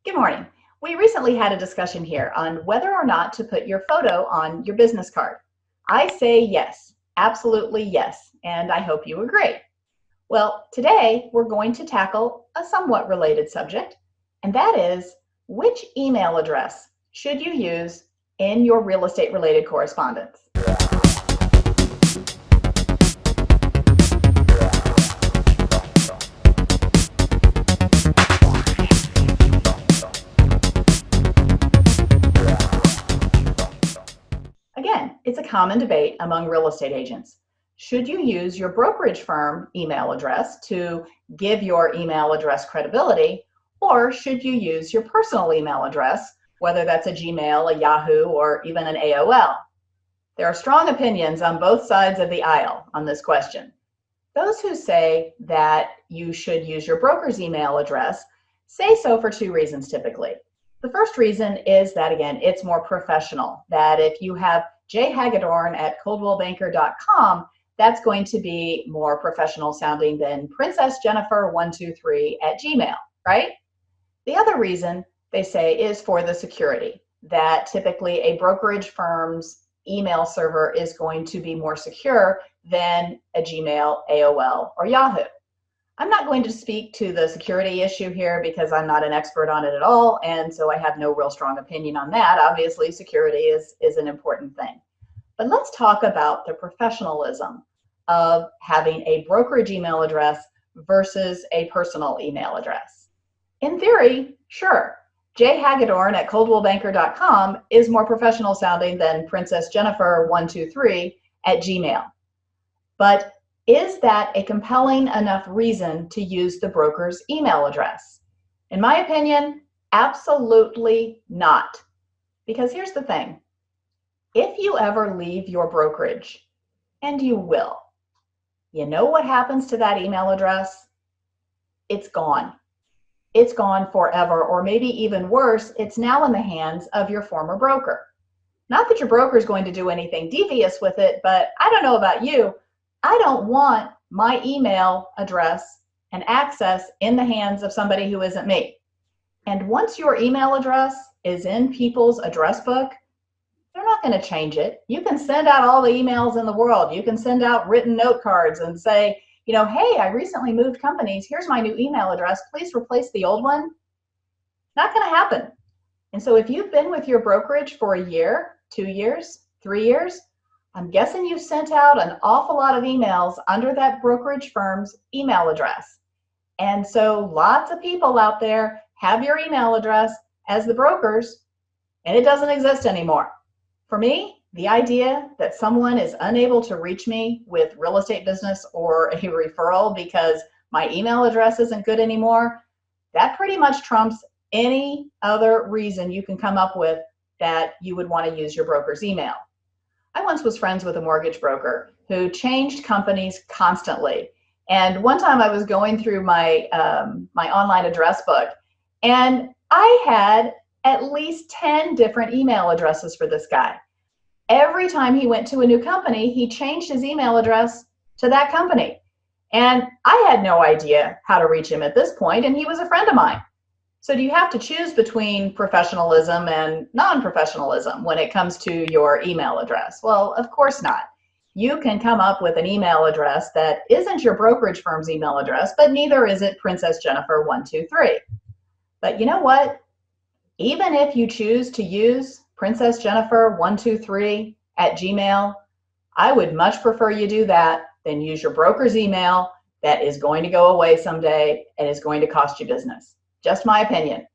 Good morning. We recently had a discussion here on whether or not to put your photo on your business card. I say yes, absolutely yes, and I hope you agree. Well, today we're going to tackle a somewhat related subject, and that is which email address should you use in your real estate related correspondence? Again, it's a common debate among real estate agents. Should you use your brokerage firm email address to give your email address credibility, or should you use your personal email address, whether that's a Gmail, a Yahoo, or even an AOL? There are strong opinions on both sides of the aisle on this question. Those who say that you should use your broker's email address say so for two reasons typically. The first reason is that, again, it's more professional, that if you have jhagedorn@coldwellbanker.com, that's going to be more professional sounding than princessjennifer123@gmail, right? The other reason they say is for the security, that typically a brokerage firm's email server is going to be more secure than a Gmail, AOL, or Yahoo. I'm not going to speak to the security issue here because I'm not an expert on it at all, and so I have no real strong opinion on that. Obviously, security is an important thing. But let's talk about the professionalism of having a brokerage email address versus a personal email address. In theory, sure, jhagedorn@coldwellbanker.com is more professional sounding than princessjennifer123@gmail. But is that a compelling enough reason to use the broker's email address? In my opinion, absolutely not. Because here's the thing. If you ever leave your brokerage, and you will, you know what happens to that email address? It's gone. It's gone forever, or maybe even worse, it's now in the hands of your former broker. Not that your broker is going to do anything devious with it, but I don't know about you, I don't want my email address and access in the hands of somebody who isn't me. And once your email address is in people's address book, they're not going to change it. You can send out all the emails in the world. You can send out written note cards and say, hey, I recently moved companies. Here's my new email address. Please replace the old one. Not going to happen. And so if you've been with your brokerage for a year, 2 years, 3 years, I'm guessing you've sent out an awful lot of emails under that brokerage firm's email address. And so lots of people out there have your email address as the broker's, and it doesn't exist anymore. For me, the idea that someone is unable to reach me with real estate business or a referral because my email address isn't good anymore, that pretty much trumps any other reason you can come up with that you would want to use your broker's email. I once was friends with a mortgage broker who changed companies constantly. And one time I was going through my online address book, and I had at least 10 different email addresses for this guy. Every time he went to a new company, he changed his email address to that company. And I had no idea how to reach him at this point, and he was a friend of mine. So do you have to choose between professionalism and non-professionalism when it comes to your email address? Well, of course not. You can come up with an email address that isn't your brokerage firm's email address, but neither is it princessjennifer123. But you know what? Even if you choose to use princessjennifer123@gmail, I would much prefer you do that than use your broker's email that is going to go away someday and is going to cost you business. Just my opinion.